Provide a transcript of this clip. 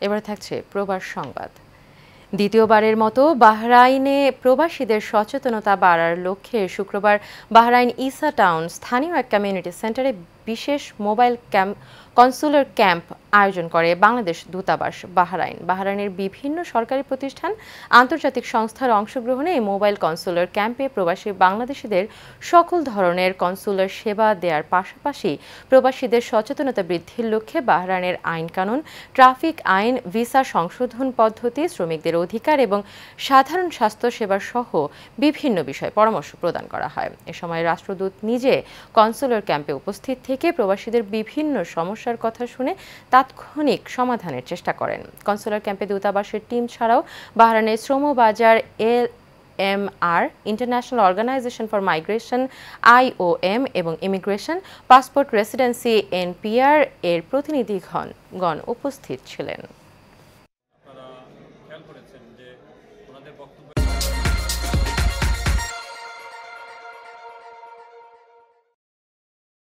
এবার থাকছে প্রবাস সংবাদ। দ্বিতীয়বারের মতো বাহরাইনে প্রবাসীদের সচেতনতা বাড়ার লক্ষ্যে শুক্রবার বাহরাইন ইসা টাউন স্থানীয় এক কমিউনিটি সেন্টারে বিশেষ মোবাইল কনসুলার ক্যাম্প আয়োজন করে বাংলাদেশ দূতাবাস বাহরাইন। বাহরাইনের বিভিন্ন সরকারি প্রতিষ্ঠান, আন্তর্জাতিক সংস্থার অংশগ্রহণে এই মোবাইল কনসুলার ক্যাম্পে প্রবাসী বাংলাদেশিদের সকল ধরনের কনসুলার সেবা দেওয়ার পাশাপাশি প্রবাসীদের সচেতনতা বৃদ্ধির লক্ষ্যে বাহরাইনের আইন-কানুন, ট্রাফিক আইন, ভিসা সংশোধন পদ্ধতি, শ্রমিকদের অধিকার এবং সাধারণ স্বাস্থ্য সেবা সহ বিভিন্ন বিষয়ে পরামর্শ প্রদান করা হয়। এ সময় রাষ্ট্রদূত নিজে কনসুলার ক্যাম্পে উপস্থিত থেকে প্রবাসীদের বিভিন্ন সমস্যার কথা শুনে তাৎক্ষণিক সমাধানের চেষ্টা করেন। কনসুলার ক্যাম্পে দূতাবাসের টিম ছাড়াও বাহরাইনের শ্রমবাজার LMR, international organization for migration IOM এবং ইমিগ্রেশন, পাসপোর্ট রেসিডেন্সি NPR এর প্রতিনিধিগণ উপস্থিত ছিলেন।